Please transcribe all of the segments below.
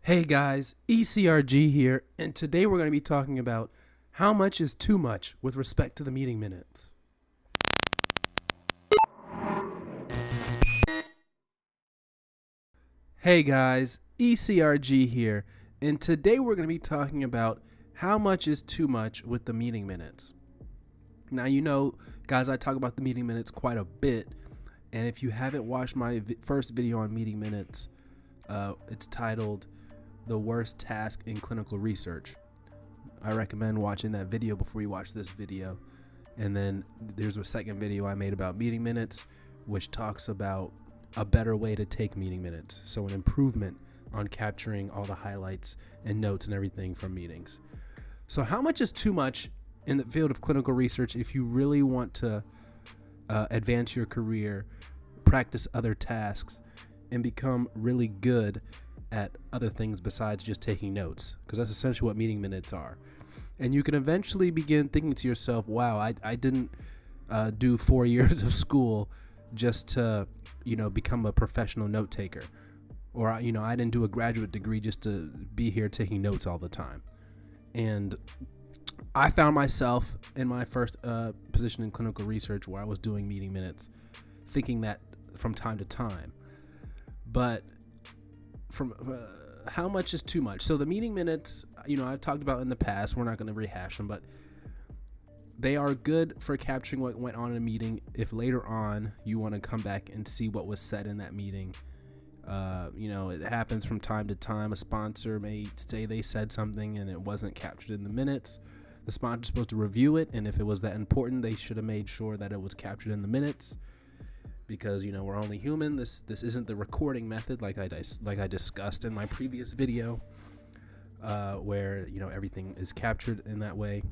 Hey guys, ECRG here, and today we're going to be talking about how much is too much with respect to the meeting minutes. Hey guys, ECRG here, and today we're going to be talking about how much is too much with the meeting minutes. Now, guys, I talk about the meeting minutes quite a bit, and if you haven't watched my first video on meeting minutes, it's titled The Worst Task in Clinical Research. I recommend watching that video before you watch this video. And then there's a second video I made about meeting minutes, which talks about a better way to take meeting minutes. So an improvement on capturing all the highlights and notes and everything from meetings. So how much is too much in the field of clinical research if you really want to advance your career, practice other tasks, and become really good at other things besides just taking notes, because that's essentially what meeting minutes are. And you can eventually begin thinking to yourself, wow, I didn't do 4 years of school just to become a professional note taker, or I didn't do a graduate degree just to be here taking notes all the time. And I found myself in my first position in clinical research where I was doing meeting minutes, thinking that from time to time. But from how much is too much? So the meeting minutes, I've talked about in the past, we're not going to rehash them, but they are good for capturing what went on in a meeting if later on you want to come back and see what was said in that meeting. It happens from time to time. A sponsor may say they said something and it wasn't captured in the minutes. The sponsor's supposed to review it, and if it was that important, they should have made sure that it was captured in the minutes. Because we're only human. This isn't the recording method like I discussed in my previous video, where everything is captured in that way.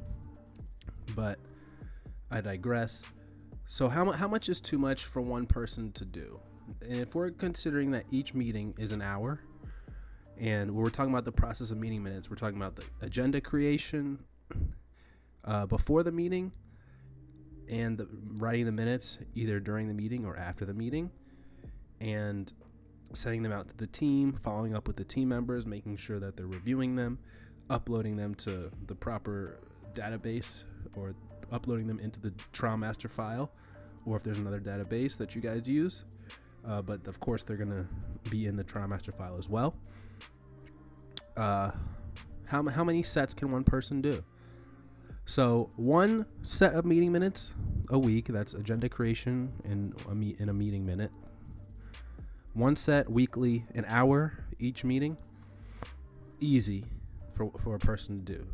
But I digress. So how much is too much for one person to do? And if we're considering that each meeting is an hour, and we're talking about the process of meeting minutes, we're talking about the agenda creation before the meeting, and writing the minutes either during the meeting or after the meeting, and sending them out to the team, following up with the team members, making sure that they're reviewing them, uploading them to the proper database, or uploading them into the trial master file, or if there's another database that you guys use. But of course they're gonna be in the trial master file as well. How many sets can one person do? So one set of meeting minutes a week, that's agenda creation in a meeting minute. One set weekly, an hour each meeting. Easy for a person to do.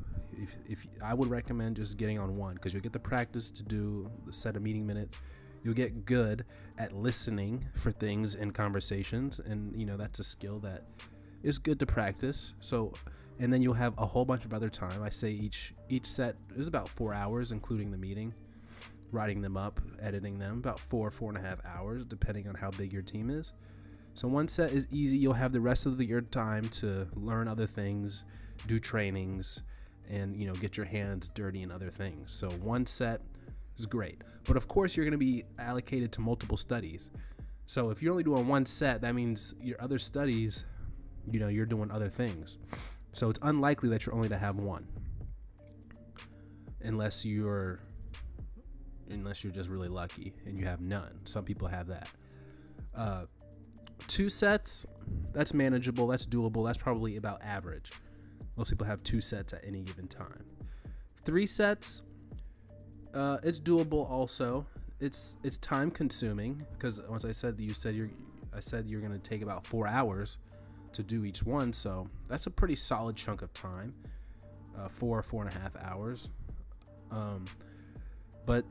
If I would recommend just getting on one, because you'll get the practice to do the set of meeting minutes. You'll get good at listening for things in conversations, and that's a skill that is good to practice. And then you'll have a whole bunch of other time. I say each set is about 4 hours, including the meeting, writing them up, editing them, about 4.5 hours, depending on how big your team is. So one set is easy. You'll have the rest of your time to learn other things, do trainings, and get your hands dirty in other things. So one set is great. But of course, you're going to be allocated to multiple studies. So if you're only doing one set, that means your other studies, you're doing other things. So it's unlikely that you're only to have one, unless you're just really lucky and you have none. Some people have that. 2 sets, that's manageable, that's doable, that's probably about average. Most people have 2 sets at any given time. 3 sets, it's doable also. It's time consuming, because once I said you're going to take about 4 hours to do each one, so that's a pretty solid chunk of time. 4.5 hours. But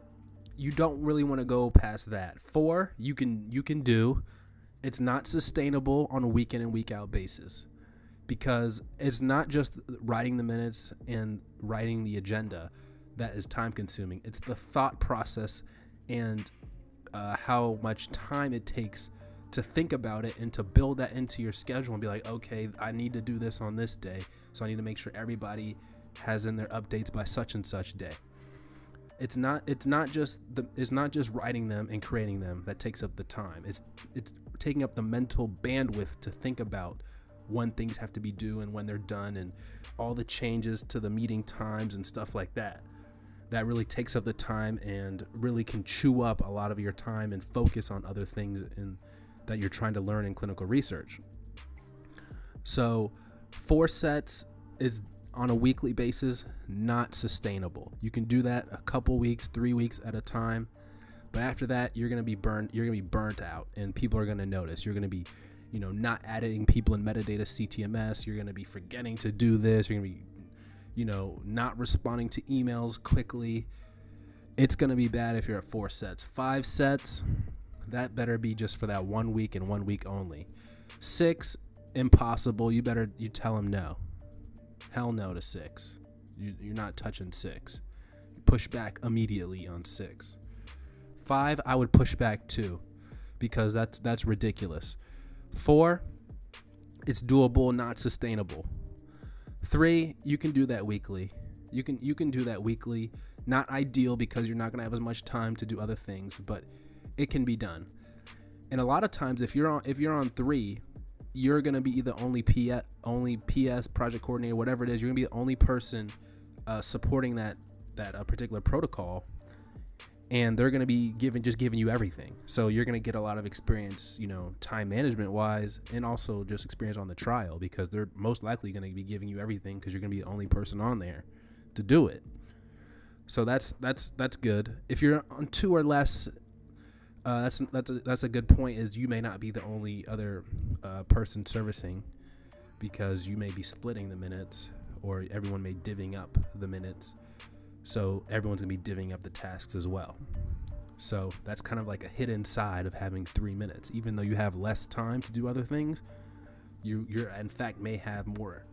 you don't really want to go past that. 4 you can do. It's not sustainable on a week in and week out basis, because it's not just writing the minutes and writing the agenda that is time consuming. It's the thought process and how much time it takes to think about it and to build that into your schedule and be like, okay, I need to do this on this day, so I need to make sure everybody has in their updates by such and such day. It's not just writing them and creating them that takes up the time. It's taking up the mental bandwidth to think about when things have to be due and when they're done, and all the changes to the meeting times and stuff like that. That really takes up the time and really can chew up a lot of your time and focus on other things that you're trying to learn in clinical research. So 4 sets is on a weekly basis not sustainable. You can do that a couple weeks, 3 weeks at a time, but after that you're going to be burnt out, and people are going to notice. You're going to be not adding people in metadata CTMS. You're going to be forgetting to do this. You're going to be not responding to emails quickly. It's going to be bad if you're at 4 sets. 5 sets, that better be just for that 1 week and 1 week only. 6, impossible. You tell them no. Hell no to 6. You're not touching 6. Push back immediately on 6. 5, I would push back 2, because that's ridiculous. 4, it's doable, not sustainable. 3, you can do that weekly. You can do that weekly. Not ideal, because you're not going to have as much time to do other things, but it can be done. And a lot of times, if you're on 3, you're going to be the only PS project coordinator, whatever it is. You're going to be the only person supporting that particular protocol, and they're going to be giving you everything. So you're going to get a lot of experience, time management wise, and also just experience on the trial, because they're most likely going to be giving you everything, because you're going to be the only person on there to do it. So that's good. If you're on 2 or less, that's a good point. Is you may not be the only other person servicing, because you may be splitting the minutes, or everyone may divvying up the minutes. So everyone's gonna be divvying up the tasks as well. So that's kind of like a hidden side of having 3 minutes. Even though you have less time to do other things, you're in fact may have more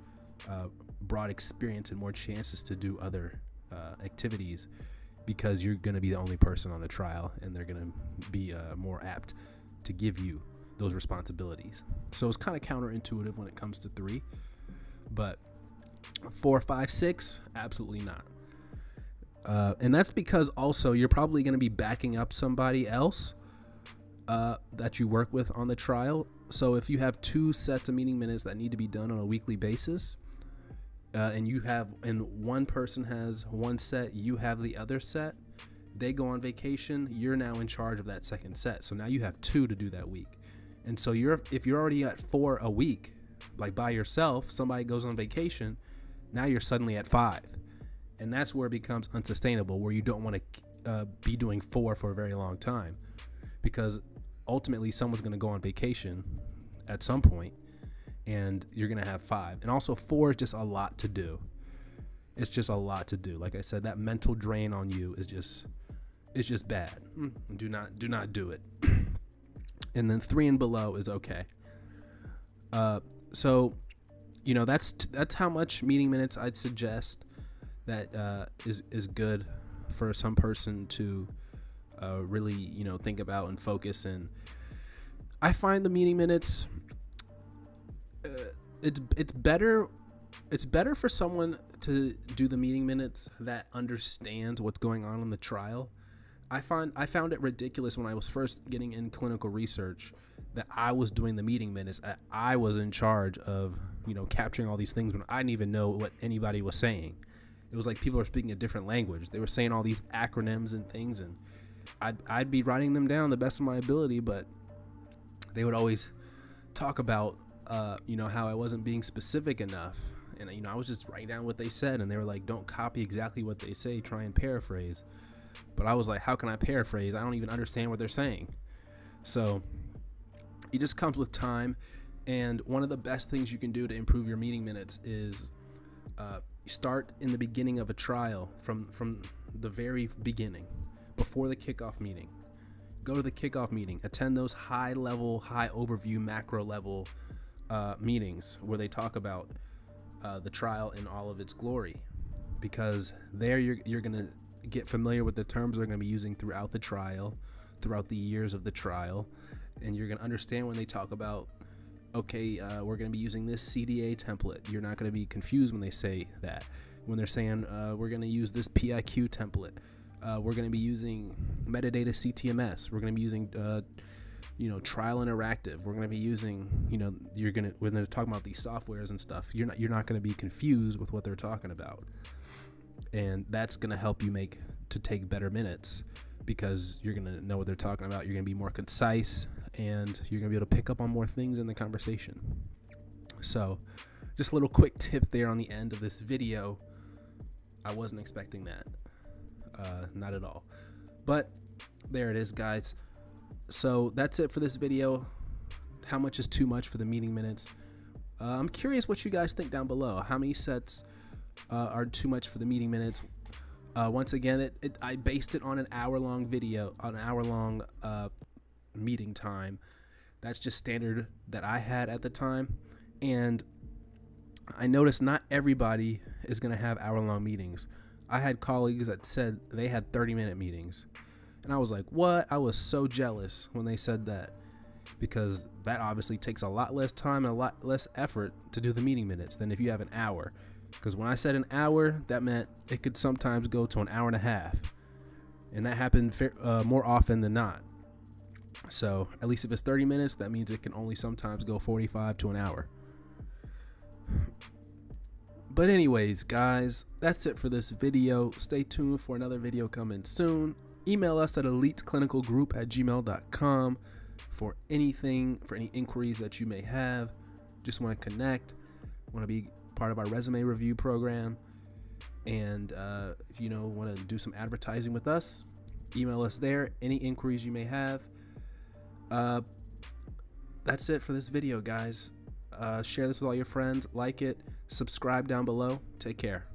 broad experience and more chances to do other activities, because you're going to be the only person on the trial, and they're going to be more apt to give you those responsibilities. So it's kind of counterintuitive when it comes to 3, but 4, 5, 6, absolutely not. And that's because also you're probably going to be backing up somebody else that you work with on the trial. So if you have 2 sets of meeting minutes that need to be done on a weekly basis, and one person has 1 set, you have the other set, they go on vacation, you're now in charge of that second set. So now you have 2 to do that week. And so if you're already at 4 a week, like by yourself, somebody goes on vacation, now you're suddenly at 5. And that's where it becomes unsustainable, where you don't want to be doing 4 for a very long time, because ultimately someone's going to go on vacation at some point, and you're going to have 5. And also 4 is just a lot to do. It's just a lot to do. Like I said, that mental drain on you is just bad. Do not do it. And then 3 and below is okay. So, that's how much meeting minutes I'd suggest that is good for some person to really, think about and focus. And I find the meeting minutes, it's better for someone to do the meeting minutes that understands what's going on in the trial. I found it ridiculous when I was first getting in clinical research that I was doing the meeting minutes. I was in charge of, capturing all these things when I didn't even know what anybody was saying. It was like people were speaking a different language. They were saying all these acronyms and things, and I'd be writing them down the best of my ability, but they would always talk about, how I wasn't being specific enough. And, I was just writing down what they said, and they were like, don't copy exactly what they say, try and paraphrase. But I was like, how can I paraphrase? I don't even understand what they're saying. So it just comes with time. And one of the best things you can do to improve your meeting minutes is start in the beginning of a trial, from the very beginning, before the kickoff meeting. Go to the kickoff meeting, attend those high level, high overview, macro level meetings where they talk about the trial in all of its glory, because there you're going to get familiar with the terms they're going to be using throughout the trial, throughout the years of the trial, and you're going to understand when they talk about, okay, we're going to be using this CDA template. You're not going to be confused when they say that. When they're saying we're going to use this PIQ template, we're going to be using metadata CTMS. We're going to be using trial interactive. We're going to be using, when they're talking about these softwares and stuff, you're not going to be confused with what they're talking about. And that's going to help you take better minutes, because you're going to know what they're talking about. You're going to be more concise, and you're going to be able to pick up on more things in the conversation. So just a little quick tip there on the end of this video. I wasn't expecting that. Not at all. But there it is, guys. So that's it for this video. How much is too much for the meeting minutes? I'm curious what you guys think down below. How many sets are too much for the meeting minutes? Once again, I based it on an hour-long video, on an hour-long meeting time. That's just standard that I had at the time. And I noticed not everybody is going to have hour-long meetings. I had colleagues that said they had 30-minute meetings. And I was like, what? I was so jealous when they said that, because that obviously takes a lot less time and a lot less effort to do the meeting minutes than if you have an hour. Because when I said an hour, that meant it could sometimes go to an hour and a half. And that happened more often than not. So at least if it's 30 minutes, that means it can only sometimes go 45 to an hour. But anyways, guys, that's it for this video. Stay tuned for another video coming soon. Email us at eliteclinicalgroup@gmail.com for any inquiries that you may have. Just want to connect, want to be part of our resume review program, and if you want to do some advertising with us, email us there. Any inquiries you may have. That's it for this video, guys. Share this with all your friends, like it, subscribe down below. Take care.